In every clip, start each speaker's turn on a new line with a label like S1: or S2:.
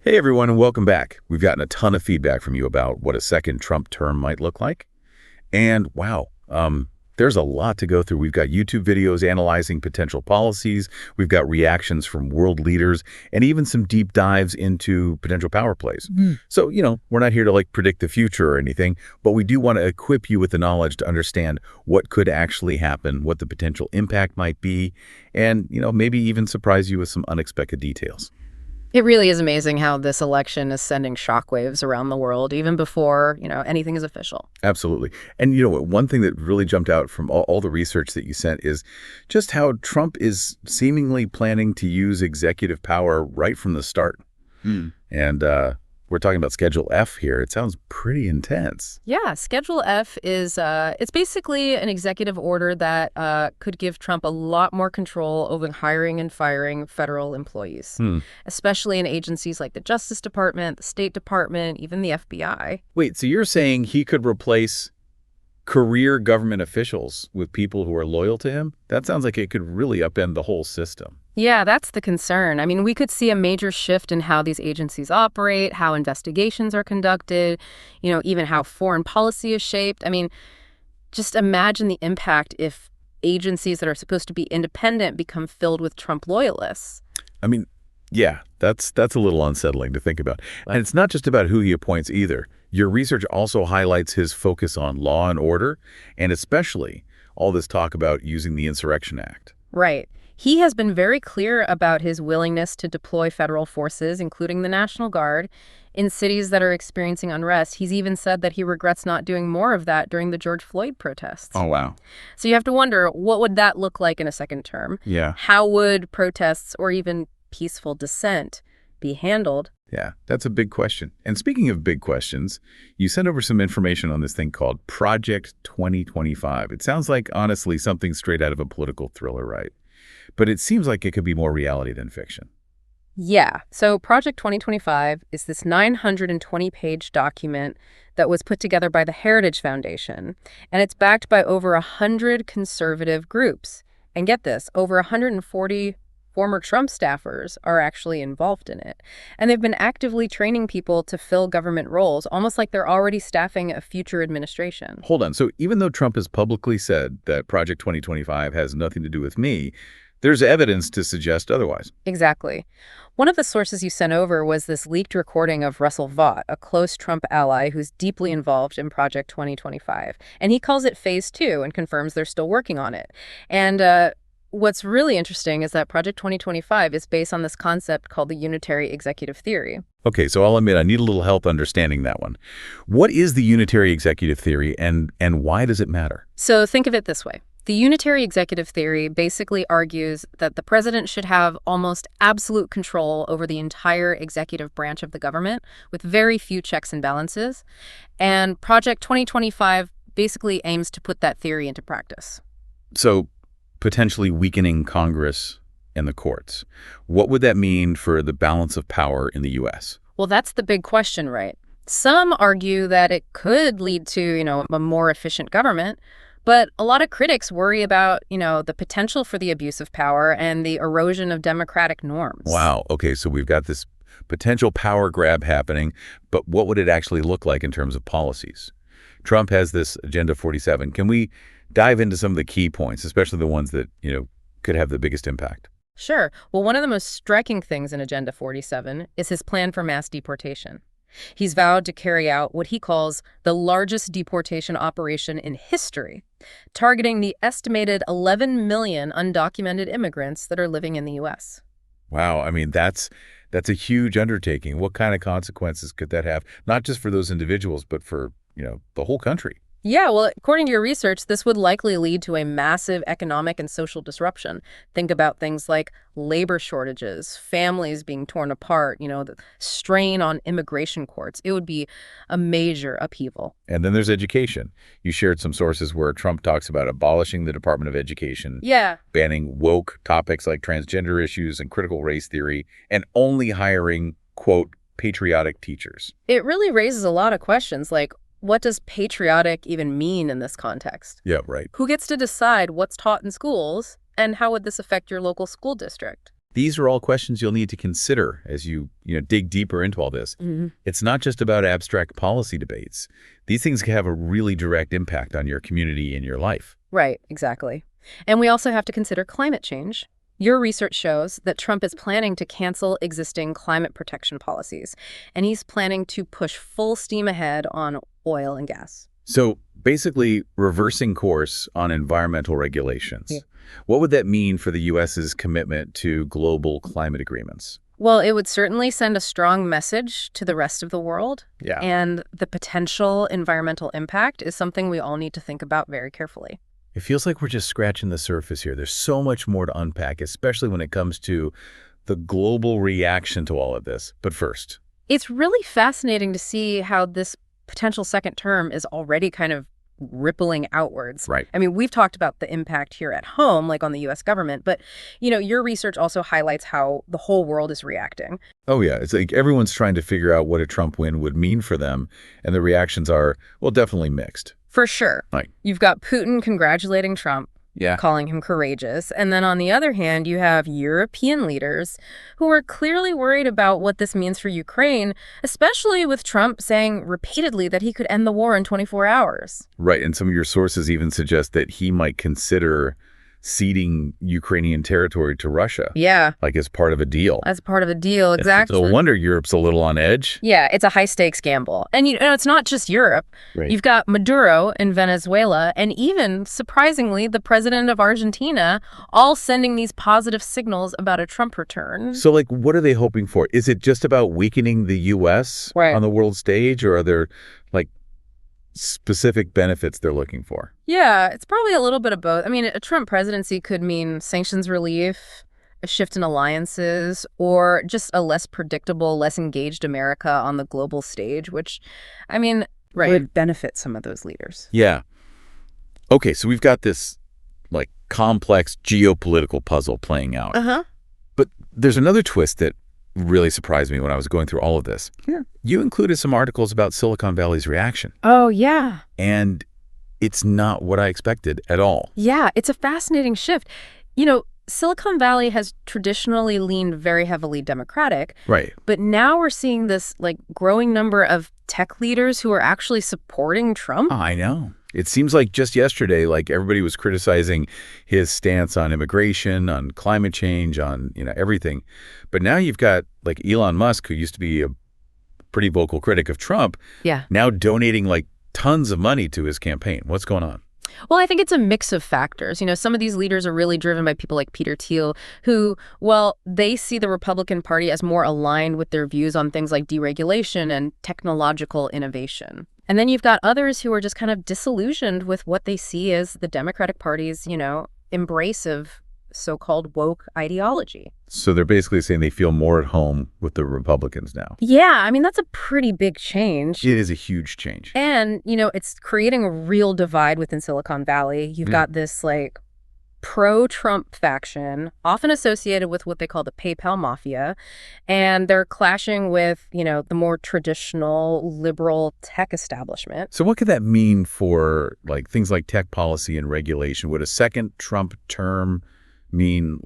S1: Hey everyone, and welcome back. We've gotten a ton of feedback from you about what a second Trump term might look like. And wow, there's a lot to go through. We've got YouTube videos analyzing potential policies. We've got reactions from world leaders and even some deep dives into potential power plays. So, we're not here to predict the future or anything, but we do want to equip you with the knowledge to understand what could actually happen, what the potential impact might be, and, maybe even surprise you with some unexpected details.
S2: It really is amazing how this election is sending shockwaves around the world, even before, anything is official.
S1: Absolutely. And one thing that really jumped out from all the research that you sent is just how Trump is seemingly planning to use executive power right from the start. And we're talking about Schedule F here. It sounds pretty intense.
S2: Yeah, Schedule F is it's basically an executive order that could give Trump a lot more control over hiring and firing federal employees, especially in agencies like the Justice Department, the State Department, even the FBI.
S1: Wait, so you're saying he could replace career government officials with people who are loyal to him? That sounds like it could really upend the whole system.
S2: Yeah, that's the concern. I mean, we could see a major shift in how these agencies operate, how investigations are conducted, even how foreign policy is shaped. I mean, just imagine the impact if agencies that are supposed to be independent become filled with Trump loyalists.
S1: I mean, yeah, that's a little unsettling to think about. And it's not just about who he appoints either. Your research also highlights his focus on law and order, and especially all this talk about using the Insurrection Act.
S2: Right. He has been very clear about his willingness to deploy federal forces, including the National Guard, in cities that are experiencing unrest. He's even said that he regrets not doing more of that during the George Floyd protests.
S1: Oh, wow.
S2: So you have to wonder, what would that look like in a second term?
S1: Yeah.
S2: How would protests or even peaceful dissent be handled?
S1: Yeah, that's a big question. And speaking of big questions, you sent over some information on this thing called Project 2025. It sounds like, honestly, something straight out of a political thriller, right? But it seems like it could be more reality than fiction.
S2: Yeah. So Project 2025 is this 920-page document that was put together by the Heritage Foundation, and it's backed by over 100 conservative groups. And get this, over 140 former Trump staffers are actually involved in it. And they've been actively training people to fill government roles, almost like they're already staffing a future administration.
S1: Hold on. So even though Trump has publicly said that Project 2025 has nothing to do with me, there's evidence to suggest otherwise.
S2: Exactly. One of the sources you sent over was this leaked recording of Russell Vought, a close Trump ally who's deeply involved in Project 2025. And he calls it Phase 2 and confirms they're still working on it. And what's really interesting is that Project 2025 is based on this concept called the unitary executive theory.
S1: Okay, so I'll admit I need a little help understanding that one. What is the unitary executive theory and why does it matter?
S2: So think of it this way. The unitary executive theory basically argues that the president should have almost absolute control over the entire executive branch of the government with very few checks and balances. And Project 2025 basically aims to put that theory into practice.
S1: So potentially weakening Congress and the courts. What would that mean for the balance of power in the U.S.?
S2: Well, that's the big question, right? Some argue that it could lead to, a more efficient government. But a lot of critics worry about, the potential for the abuse of power and the erosion of democratic norms.
S1: Wow. Okay, so we've got this potential power grab happening, but what would it actually look like in terms of policies? Trump has this Agenda 47. Can we dive into some of the key points, especially the ones that, could have the biggest impact?
S2: Sure. Well, one of the most striking things in Agenda 47 is his plan for mass deportation. He's vowed to carry out what he calls the largest deportation operation in history, targeting the estimated 11 million undocumented immigrants that are living in the U.S.
S1: Wow. I mean, that's a huge undertaking. What kind of consequences could that have, not just for those individuals, but for, the whole country?
S2: Yeah, well, according to your research, this would likely lead to a massive economic and social disruption. Think about things like labor shortages, families being torn apart, the strain on immigration courts. It would be a major upheaval.
S1: And then there's education. You shared some sources where Trump talks about abolishing the Department of Education,
S2: Yeah.
S1: banning woke topics like transgender issues and critical race theory, and only hiring, quote, patriotic teachers.
S2: It really raises a lot of questions like, what does patriotic even mean in this context?
S1: Yeah, right.
S2: Who gets to decide what's taught in schools, and how would this affect your local school district?
S1: These are all questions you'll need to consider as you dig deeper into all this. It's not just about abstract policy debates. These things can have a really direct impact on your community and your life.
S2: Right, exactly. And we also have to consider climate change. Your research shows that Trump is planning to cancel existing climate protection policies, and he's planning to push full steam ahead on oil and gas.
S1: So basically reversing course on environmental regulations.
S2: Yeah.
S1: What would that mean for the U.S.'s commitment to global climate agreements?
S2: Well, it would certainly send a strong message to the rest of the world.
S1: Yeah.
S2: And the potential environmental impact is something we all need to think about very carefully.
S1: It feels like we're just scratching the surface here. There's so much more to unpack, especially when it comes to the global reaction to all of this. But first,
S2: It's really fascinating to see how this potential second term is already kind of rippling outwards.
S1: right.
S2: I mean, we've talked about the impact here at home, like on the U.S. government, but, your research also highlights how the whole world is reacting.
S1: Oh, yeah. It's like everyone's trying to figure out what a Trump win would mean for them. And the reactions are, well, definitely mixed.
S2: For sure.
S1: Right.
S2: You've got Putin congratulating Trump,
S1: Yeah.
S2: calling him courageous. And then on the other hand, you have European leaders who are clearly worried about what this means for Ukraine, especially with Trump saying repeatedly that he could end the war in 24 hours.
S1: Right. And some of your sources even suggest that he might consider ceding Ukrainian territory to Russia,
S2: Yeah,
S1: like as part of a deal.
S2: as part of a deal. Exactly.
S1: No wonder Europe's a little on edge.
S2: Yeah, it's a high-stakes gamble. And, it's not just Europe.
S1: Right.
S2: You've got Maduro in Venezuela and even, surprisingly, the president of Argentina all sending these positive signals about a Trump return.
S1: So, like, what are they hoping for? Is it just about weakening the U.S.
S2: Right.
S1: on the world stage, or are there, like, specific benefits they're looking for?
S2: Yeah, it's probably a little bit of both. I mean, a Trump presidency could mean sanctions relief, a shift in alliances, or just a less predictable, less engaged America on the global stage, which, I mean, would benefit some of those leaders.
S1: Yeah. Okay, so we've got this, like, complex geopolitical puzzle playing out.
S2: Uh-huh.
S1: But there's another twist that really surprised me when I was going through all of this.
S2: Yeah.
S1: You included some articles about Silicon Valley's reaction,
S2: Oh, yeah.
S1: and it's not what I expected at all.
S2: Yeah, it's a fascinating shift. Silicon Valley has traditionally leaned very heavily Democratic,
S1: Right.
S2: but now we're seeing this growing number of tech leaders who are actually supporting Trump.
S1: I know. It seems like just yesterday, like everybody was criticizing his stance on immigration, on climate change, on, everything. But now you've got like Elon Musk, who used to be a pretty vocal critic of Trump,
S2: Yeah.
S1: now donating like tons of money to his campaign. What's going on?
S2: Well, I think it's a mix of factors. Some of these leaders are really driven by people like Peter Thiel, who, well, they see the Republican Party as more aligned with their views on things like deregulation and technological innovation. And then you've got others who are just kind of disillusioned with what they see as the Democratic Party's, embrace of so-called woke ideology.
S1: So they're basically saying they feel more at home with the Republicans now.
S2: Yeah, I mean, that's a pretty big change.
S1: It is a huge change.
S2: And, it's creating a real divide within Silicon Valley. You've got this, pro-Trump faction, often associated with what they call the PayPal mafia, and they're clashing with, the more traditional liberal tech establishment.
S1: So what could that mean for things like tech policy and regulation? Would a second Trump term mean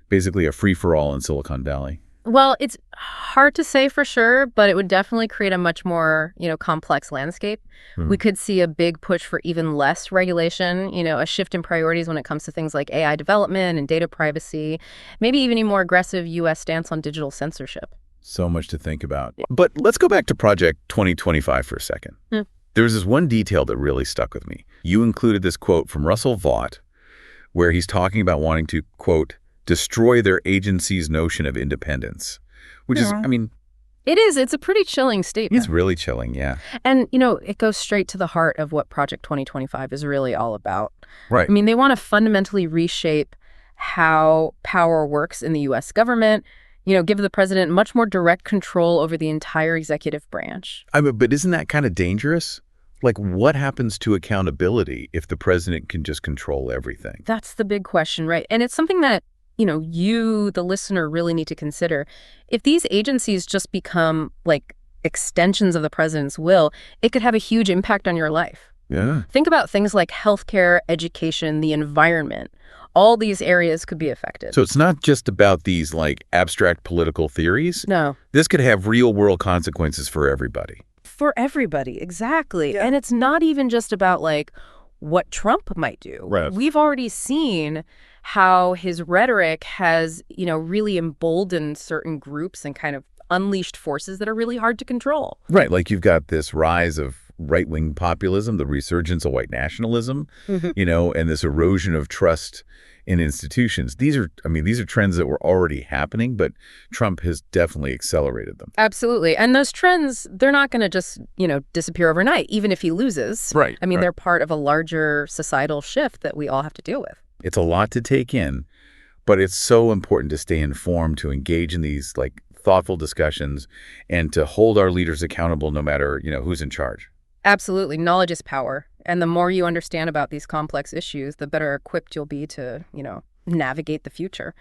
S1: basically a free-for-all in Silicon Valley?
S2: Well, it's hard to say for sure, but it would definitely create a much more, complex landscape. We could see a big push for even less regulation, a shift in priorities when it comes to things like AI development and data privacy, maybe even a more aggressive U.S. stance on digital censorship.
S1: So much to think about. But let's go back to Project 2025 for a second. There's this one detail that really stuck with me. You included this quote from Russell Vought, where he's talking about wanting to, quote, destroy their agency's notion of independence, which is,
S2: It is. It's a pretty chilling statement.
S1: it's really chilling, yeah.
S2: And, it goes straight to the heart of what Project 2025 is really all about.
S1: Right.
S2: I mean, they want to fundamentally reshape how power works in the U.S. government, give the president much more direct control over the entire executive branch.
S1: But isn't that kind of dangerous? What happens to accountability if the president can just control everything?
S2: That's the big question, right? And it's something that, you, the listener, really need to consider. If these agencies just become extensions of the president's will, it could have a huge impact on your life.
S1: Yeah.
S2: Think about things like healthcare, education, the environment. all these areas could be affected.
S1: So it's not just about these like abstract political theories.
S2: No.
S1: This could have real world consequences for everybody.
S2: For everybody, exactly.
S1: Yeah.
S2: And it's not even just about like what Trump might do.
S1: Right.
S2: We've already seen how his rhetoric has, really emboldened certain groups and kind of unleashed forces that are really hard to control.
S1: Right. Like you've got this rise of right-wing populism, the resurgence of white nationalism, and this erosion of trust in institutions. These are trends that were already happening, but Trump has definitely accelerated them.
S2: Absolutely. And those trends, they're not going to just, disappear overnight, even if he loses.
S1: Right.
S2: I mean, they're part of a larger societal shift that we all have to deal with.
S1: It's a lot to take in, but it's so important to stay informed, to engage in these like thoughtful discussions, and to hold our leaders accountable no matter, who's in charge.
S2: Absolutely. Knowledge is power. And the more you understand about these complex issues, the better equipped you'll be to, navigate the future.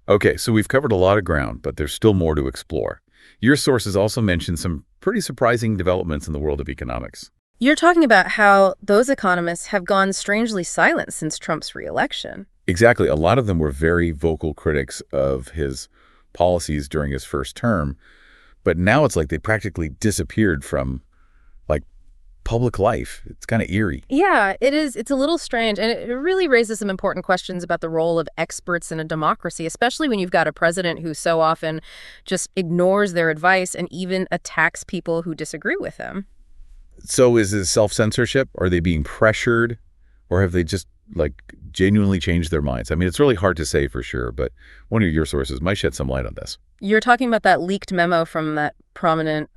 S1: Okay, so we've covered a lot of ground, but there's still more to explore. Your sources also mentioned some pretty surprising developments in the world of economics.
S2: You're talking about how those economists have gone strangely silent since Trump's reelection.
S1: Exactly. A lot of them were very vocal critics of his policies during his first term, but now it's like they practically disappeared from public life. It's kind of eerie.
S2: Yeah, it is. It's a little strange. And it really raises some important questions about the role of experts in a democracy, especially when you've got a president who so often just ignores their advice and even attacks people who disagree with him.
S1: So is this self-censorship? Are they being pressured? Or have they just genuinely changed their minds? I mean, it's really hard to say for sure, but one of your sources might shed some light on this.
S2: You're talking about that leaked memo from that prominent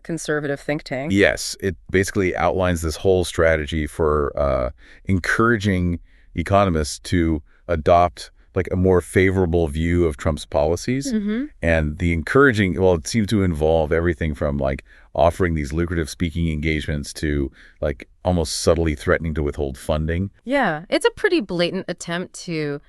S2: conservative think tank.
S1: Yes. It basically outlines this whole strategy for encouraging economists to adopt a more favorable view of Trump's policies. And the encouraging, well, it seems to involve everything from offering these lucrative speaking engagements to almost subtly threatening to withhold funding.
S2: Yeah, it's a pretty blatant attempt to,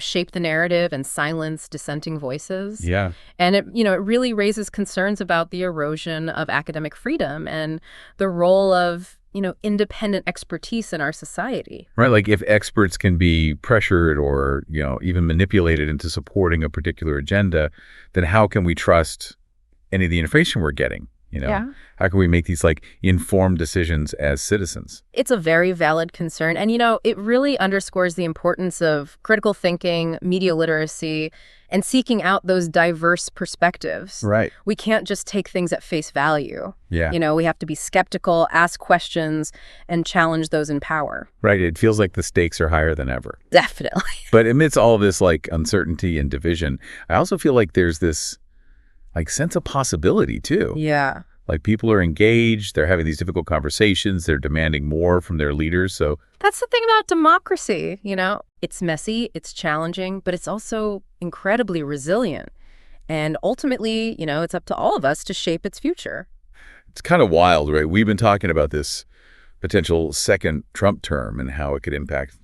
S2: shape the narrative and silence dissenting voices.
S1: Yeah.
S2: And it really raises concerns about the erosion of academic freedom and the role of, independent expertise in our society.
S1: Right. If experts can be pressured or, even manipulated into supporting a particular agenda, then how can we trust any of the information we're getting?
S2: Yeah.
S1: How can we make these informed decisions as citizens?
S2: It's a very valid concern. And, it really underscores the importance of critical thinking, media literacy, and seeking out those diverse perspectives.
S1: Right.
S2: We can't just take things at face value.
S1: Yeah.
S2: We have to be skeptical, ask questions, and challenge those in power.
S1: Right. It feels like the stakes are higher than ever.
S2: Definitely.
S1: But amidst all of this uncertainty and division, I also feel like there's this sense of possibility too.
S2: Yeah.
S1: People are engaged, they're having these difficult conversations, they're demanding more from their leaders. So
S2: that's the thing about democracy, It's messy, it's challenging, but it's also incredibly resilient. And ultimately, it's up to all of us to shape its future.
S1: It's kind of wild, right? We've been talking about this potential second Trump term and how it could impact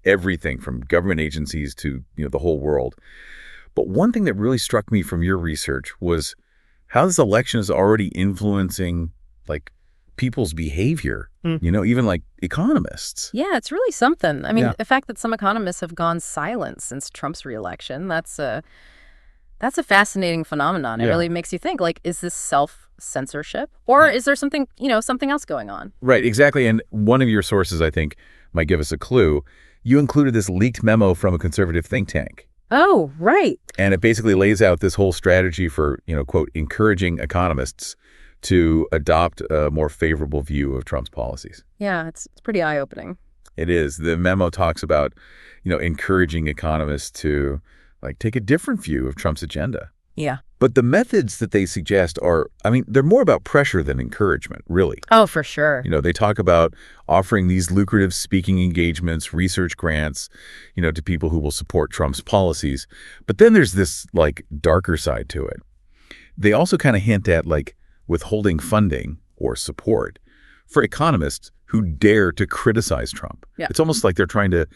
S1: everything from government agencies to, the whole world. But one thing that really struck me from your research was how this election is already influencing people's behavior, even economists.
S2: Yeah, it's really something. I mean, the fact that some economists have gone silent since Trump's reelection, that's a fascinating phenomenon. It really makes you think, is this self-censorship or is there something, something else going on?
S1: Right, exactly. And one of your sources, I think, might give us a clue. You included this leaked memo from a conservative think tank.
S2: Oh, right.
S1: And it basically lays out this whole strategy for, quote, encouraging economists to adopt a more favorable view of Trump's policies.
S2: Yeah, it's pretty eye-opening.
S1: It is. The memo talks about, encouraging economists to take a different view of Trump's agenda.
S2: Yeah.
S1: But the methods that they suggest are, they're more about pressure than encouragement, really.
S2: Oh, for sure.
S1: They talk about offering these lucrative speaking engagements, research grants, to people who will support Trump's policies. But then there's this darker side to it. They also kind of hint at withholding funding or support for economists who dare to criticize Trump.
S2: Yeah.
S1: It's almost like they're trying to,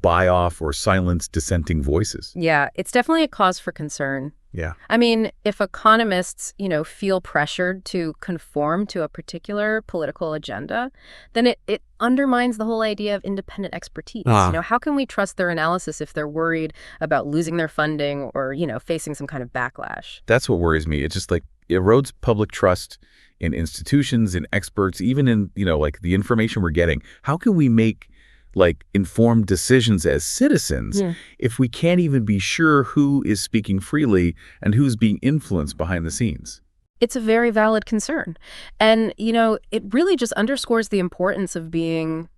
S1: buy off or silence dissenting voices.
S2: Yeah, it's definitely a cause for concern.
S1: Yeah.
S2: I mean, if economists, feel pressured to conform to a particular political agenda, then it undermines the whole idea of independent expertise. How can we trust their analysis if they're worried about losing their funding or, facing some kind of backlash?
S1: That's what worries me. It's just like erodes public trust in institutions, in experts, even in, like the information we're getting. How can we make informed decisions as citizens if we can't even be sure who is speaking freely and who's being influenced behind the scenes?
S2: It's a very valid concern. And, it really just underscores the importance of being,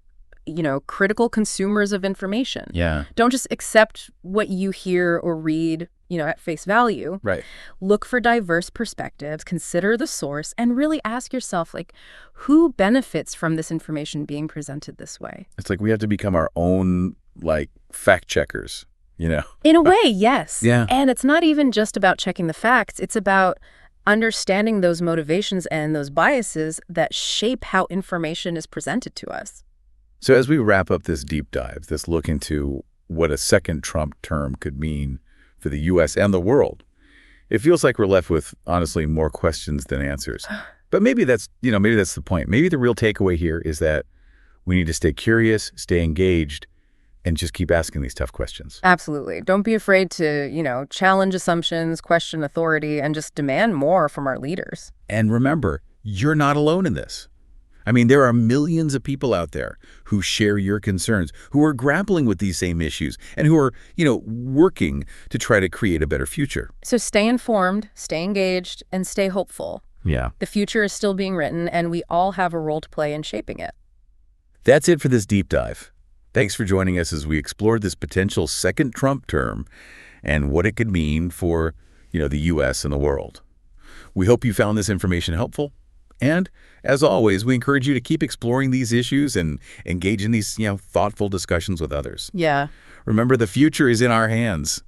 S2: critical consumers of information.
S1: Yeah.
S2: Don't just accept what you hear or read, at face value.
S1: Right.
S2: Look for diverse perspectives, consider the source, and really ask yourself, who benefits from this information being presented this way?
S1: It's like we have to become our own, fact checkers,
S2: In a way, yes.
S1: Yeah.
S2: And it's not even just about checking the facts. It's about understanding those motivations and those biases that shape how information is presented to us.
S1: So as we wrap up this deep dive, this look into what a second Trump term could mean for the U.S. and the world, it feels like we're left with, honestly, more questions than answers. But maybe that's the point. Maybe the real takeaway here is that we need to stay curious, stay engaged, and just keep asking these tough questions.
S2: Absolutely. Don't be afraid to, challenge assumptions, question authority, and just demand more from our leaders.
S1: And remember, you're not alone in this. I mean, there are millions of people out there who share your concerns, who are grappling with these same issues, and who are, working to try to create a better future.
S2: So stay informed, stay engaged, and stay hopeful.
S1: Yeah.
S2: The future is still being written, and we all have a role to play in shaping it.
S1: That's it for this deep dive. Thanks for joining us as we explored this potential second Trump term and what it could mean for, the U.S. and the world. We hope you found this information helpful. And as always, we encourage you to keep exploring these issues and engage in these, thoughtful discussions with others.
S2: Yeah.
S1: Remember, the future is in our hands.